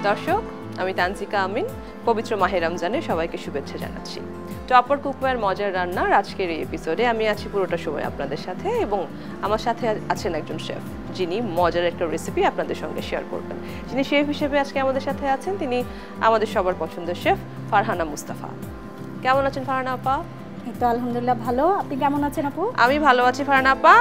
দর্শক, আমি তানজিকা আমিন পবিত্র মাহে রমজানে সবাইকে শুভেচ্ছা জানাচ্ছি। টপার কুকওয়্যার মজার রান্নার আজকের এই এপিসোডে আমি আছি পুরোটা সময় আপনাদের সাথে এবং আমার সাথে আছেন একজন শেফ যিনি মজার একটা রেসিপি আপনাদের সঙ্গে শেয়ার করবেন। যিনি শেফ হিসেবে আজকে আমাদের সাথে আছেন তিনি আমাদের সবার পছন্দের শেফ ফারহানা মুস্তাফা। কেমন আছেন ফারহানা আপা? এই তো আলহামদুলিল্লাহ ভালো। আপনি কেমন আছেন আপু? আমি ভালো আছি ফারহানা আপা।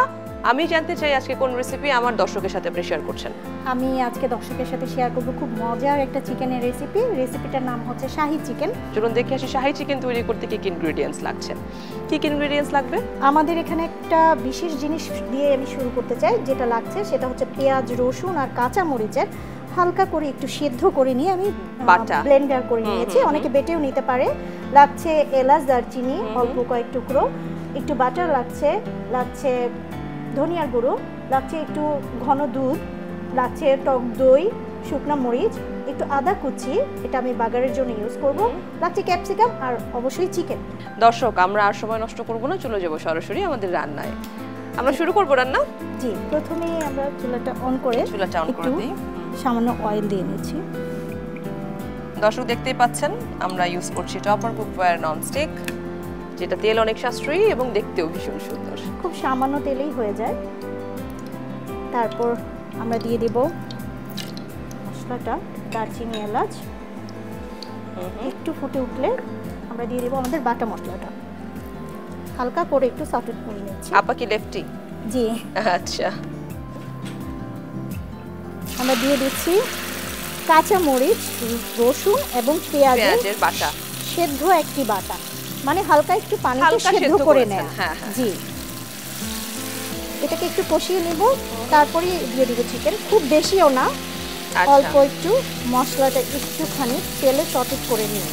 আমি জানতে চাই আজকে কোন রেসিপি আমার দর্শকের সাথে আপনি শেয়ার করছেন? আমি আজকে দর্শকের সাথে শেয়ার করব খুব মজার একটা চিকেনের রেসিপি। রেসিপিটার নাম হচ্ছে শাহী চিকেন। চলুন দেখে আসি শাহী চিকেন তৈরি করতে কি কি ইনগ্রেডিয়েন্টস লাগছে। কি কি ইনগ্রেডিয়েন্টস লাগবে? আমাদের এখানে একটা বিশেষ জিনিস দিয়ে আমি শুরু করতে চাই। যেটা লাগছে সেটা হচ্ছে পেঁয়াজ, রসুন আর কাঁচা মরিচের হালকা করে একটু সেদ্ধ করে নিয়ে আমি ব্লেন্ডার করে নিয়েছি। অনেকে বেটেও নিতে পারে। লাগছে এলাচ, দারচিনি, অল্প কয়েক টুকরো, একটু বাটার লাগছে ধনিয়ার গুঁড়ো, লাগছে একটু ঘন দুধ, লাগছে টক দই, শুকনো মরিচ, একটু আদা কুচি, এটা আমি বাগারের জন্য ইউজ করব, লাগছে ক্যাপসিকাম আর অবশ্যই চিকেন। দর্শক, আমরা আর সময় নষ্ট করব না, চলে যাব সরাসরি আমাদের রান্নায়। আমরা শুরু করব রান্না? জি, প্রথমেই আমরা চুলাটা অন করে দিই। সামান্য অয়েল দিয়ে নিচ্ছি। দর্শক দেখতেই পাচ্ছেন আমরা ইউজ করছি টপার কুকওয়্যার ননস্টিক, যেটা তেল অনেক সাশ্রয়ী এবং দেখতেও ভীষণ সুন্দর। খুব সামান্য তেলেই হয়ে যায়। তারপর আমরা দিয়ে দিব মশলাটা, দারচিনি, এলাচ। একটু ফুটে উঠলে আমরা দিয়ে দিব আমাদের বাটা মশলাটা। হালকা করে একটু সটেট করে নিচ্ছি। আপা কি লেফটি? জি। আচ্ছা। আমরা দিয়ে দিচ্ছি কাঁচা মরিচ, রসুন এবং পেঁয়াজের বাটা, সেদ্ধ একটি বাটা, মানে হালকা একটু পানিতে সেদ্ধ করে নেওয়া। জি, এটাকে একটু কষিয়ে নেব, তারপরে দিয়ে দিব চিকেন। খুব বেশিও না, অল্প একটু মশলাটা একটুখানি তেলে সটেট করে নিয়ে,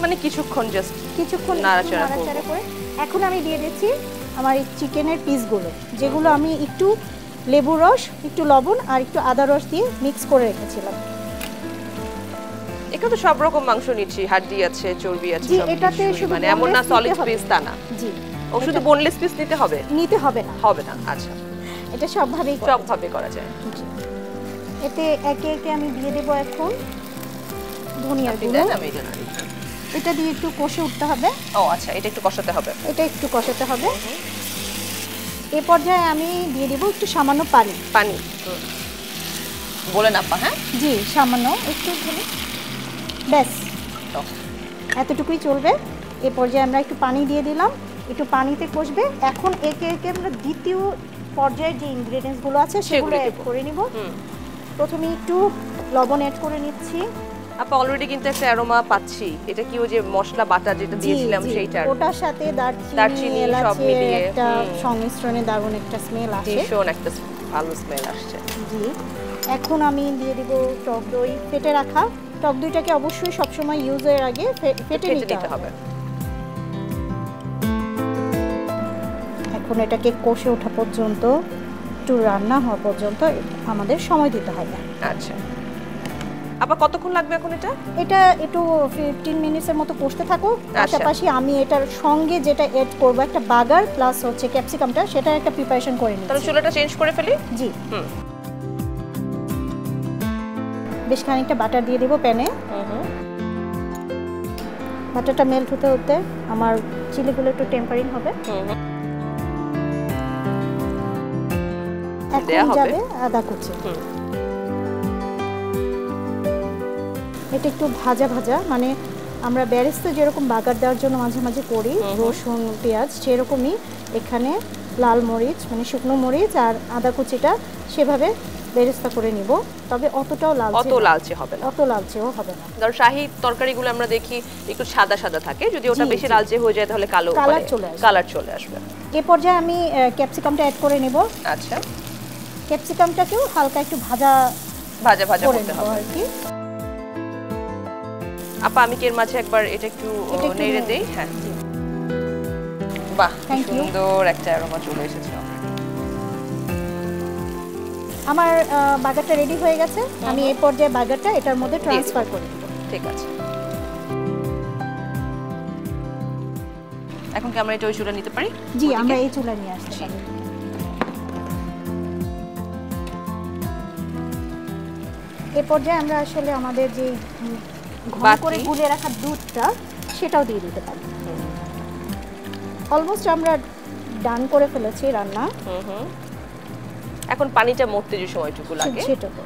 মানে কিছুক্ষণ নাড়াচাড়া করে। এখন আমি দিয়ে দিচ্ছি আমার এই চিকেনের পিসগুলো, যেগুলো আমি একটু লেবু রস, একটু লবণ আর একটু আদা রস দিয়ে মিক্স করে রেখেছিলাম। এখানে তো সব রকম মাংস নিচ্ছি, হাড্ডি আছে, চর্বি আছে, সব এটাতে শুধু মানে এমন না সলিড পিস তা না। জি, ও শুধু বোনলেস পিস নিতে হবে না? আচ্ছা, এটা সবভাবে করা যায়। এতে একে একে আমি দিয়ে দেব এখন ধনিয়ার গুঁড়ো। এটা দিয়ে একটু কষে উঠতে হবে। ও আচ্ছা, এটা একটু কষাতে হবে। এই পর্যায়ে আমি দিয়ে দেব একটু সামান্য পানি। বলেন আপা। হ্যাঁ জি, সামান্য একটু, ব্যাস এতটুকুই চলবে। এই পর্যায়ে আমরা একটু পানি দিয়ে দিলাম, একটু পানিতে কষবে। এখন একে একে আমরা দ্বিতীয় পর্যায়ে যে ইনগ্রেডিয়েন্টসগুলো আছে সেগুলো অ্যাড করে নিব। প্রথমে একটু লবণ অ্যাড করে নিচ্ছি। আপা অলরেডি কিন্তু একটা অ্যারোমা পাচ্ছি। এটা কি ওই যে মশলা বাটা যেটা দিয়েছিলাম সেইটার? ওটার সাথে দারচিনি সব মিলিয়ে একটা সংমিশ্রণে দারুণ একটা স্মেল আসে। ভীষণ একটা ভালো স্মেল আসছে। জি, এখন আমি দিয়ে দিব টক দই, ফেটে রাখা। টক দইটাকে অবশ্যই সবসময় ইউজের আগে ফেটে নিতে হবে। এখন এটাকে কষে ওঠা পর্যন্ত, একটু রান্না হওয়া পর্যন্ত আমাদের সময় দিতে হবে। আচ্ছা আপা, কতক্ষণ লাগবে এখন এটা একটু 15 মিনিটের মতো কষতে থাকো। পাশাপাশি আমি এটার সঙ্গে যেটা এড করব, একটা বাগার প্লাস হচ্ছে ক্যাপসিকামটা, সেটা একটা প্রিপারেশন করে নিই। তাহলে চুলাটা চেঞ্জ করে ফেলি। জি, বেশ খানিকটা বাটার দিয়ে দেব প্যানে। বাটারটা মেল্ট হতে হতে আমার চিলিগুলো একটু টেম্পারিং হবে। এখন যাবে আদা কুচি। এটা একটু ভাজা ভাজা, মানে আমরা বেরেস্তা যেরকম বাগার দেওয়ার জন্য মাঝে মাঝে করি রসুন পেঁয়াজ, সেরকমই এখানে লাল মরিচ মানে শুকনো মরিচ আর আদা কুচিটা সেভাবে বেরেস্তা করে নিব। তবে অতটাও লালচে হবে না, অত লালচেও হবে না। ধর শাহী তরকারিগুলো আমরা দেখি একটু সাদা সাদা থাকে, যদি ওটা বেশি লালচে হয়ে যায় তাহলে কালার চলে আসবে। এই পর্যায়ে আমি ক্যাপসিকামটা অ্যাড করে নেব। আচ্ছা, ক্যাপসিকামটাকেও হালকা একটু ভাজা করতে হবে আর কি। আপা আমি এর মাঝে একবার এটা একটু নেড়ে দেই। হ্যাঁ, বাহ, সুন্দর একটা অ্যারোমা চলে এসেছে। আমার বাগারটা রেডি হয়ে গেছে। আমি এই পর্যায়ে বাগারটা এটার মধ্যে ট্রান্সফার করে দেব। ঠিক আছে, এখন কি আমরা এটা ওই চুলা নিতে পারি? জি, আমরা এই চুলা নিয়ে আসতে পারি। এ পর্যায়ে আমরা আসলে আমাদের যে ঘন করে গুলিয়ে রাখা দুধটা সেটাও দিয়ে দিতে পারি। অলমোস্ট আমরা ডান করে ফেলেছি রান্না। এখন পানিটা মরতে যে সময়টুকু লাগে,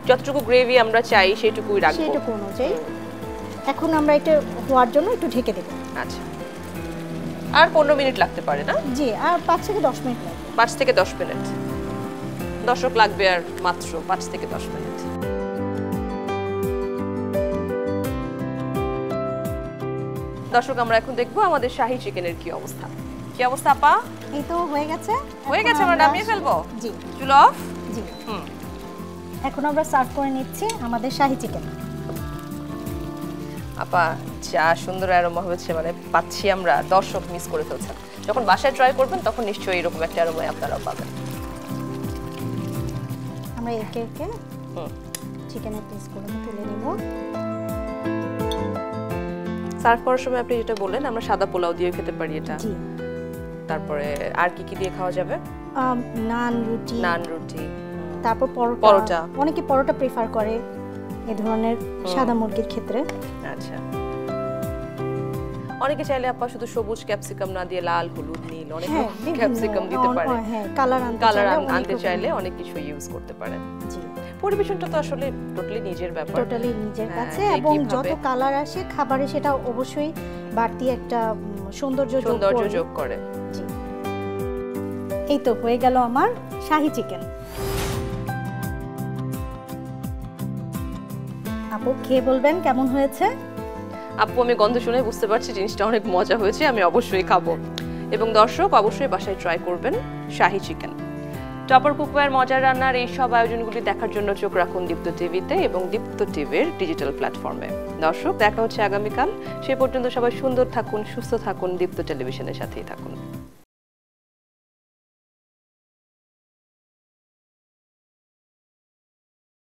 যতটুকু গ্রেভি আমরা চাই সেটুকুই রাখবো, সেটুকু অনুযায়ী। এখন আমরা এটা হওয়ার জন্য একটু ঢেকে দেব। আচ্ছা, আর 15 মিনিট লাগতে পারে না? জি, আর 5 থেকে 10 মিনিট লাগবে। 5 থেকে 10 মিনিট দর্শক লাগবে, আর মাত্র 5 থেকে 10 মিনিট। দর্শক, আমরা এখন দেখবো আমাদের শাহী চিকেনের কি অবস্থা। কি অবস্থা আপা? এই তো হয়ে গেছে। হয়ে গেছে, আমরা নামিয়ে ফেলবো। জি, চুল অফ। জি, এখন আমরা সার্ভ করে নিচ্ছি আমাদের শাহী চিকেন। আপা, যা সুন্দর অ্যারোমা হয়েছে, মানে পাচ্ছি আমরা, দর্শক মিস করে ফেলছে। যখন বাসায় ট্রাই করবেন তখন নিশ্চয়ই এরকম একটা অ্যারোমা আপনারাও পাবেন। আমরা একে একে চিকেনের পিসগুলো তুলে নেব। সার্ভ করার সময় আপনি যেটা বললেন, আমরা সাদা পোলাও দিয়ে খেতে পারি এটা। জি। তারপরে আর কি কি দিয়ে খাওয়া যাবে? নান রুটি। নান রুটি, তারপর পরোটা। অনেকে পরোটা প্রেফার করে এই ধরনের সাদা মুরগির ক্ষেত্রে। আচ্ছা, অনেকে চাইলে আপা শুধু সবুজ ক্যাপসিকাম না দিয়ে লাল, হলুদ, নীল অনেক ক্যাপসিকাম দিতে পারে। হ্যাঁ, কালার আনতে চাইলে অনেক কিছু ইউজ করতে পারেন। জি, পরিবেশনটা তো আসলে টোটালি নিজের ব্যাপার, টোটালি নিজের কাছে। এবং যত কালার আসে খাবারে, সেটা অবশ্যই বাড়তি একটা সৌন্দর্য যোগ করে। জি, এই তো হয়ে গেল আমার শাহী চিকেন। আপু, খেয়ে বলবেন কেমন হয়েছে? আপু, আমি গন্ধ শুনে বুঝতে পারছি জিনিসটা অনেক মজা হয়েছে, আমি অবশ্যই খাবো। এবং দর্শক অবশ্যই বাসায় ট্রাই করবেন শাহী চিকেন। টপার কুকওয়্যার মজার রান্নার এই সব আয়োজনগুলি দেখার জন্য চোখ রাখুন দীপ্ত টিভিতে এবং দীপ্ত টিভির ডিজিটাল প্ল্যাটফর্মে। দর্শক, দেখা হচ্ছে আগামীকাল। সে পর্যন্ত সবাই সুন্দর থাকুন, সুস্থ থাকুন, দীপ্ত টেলিভিশনের সাথেই থাকুন।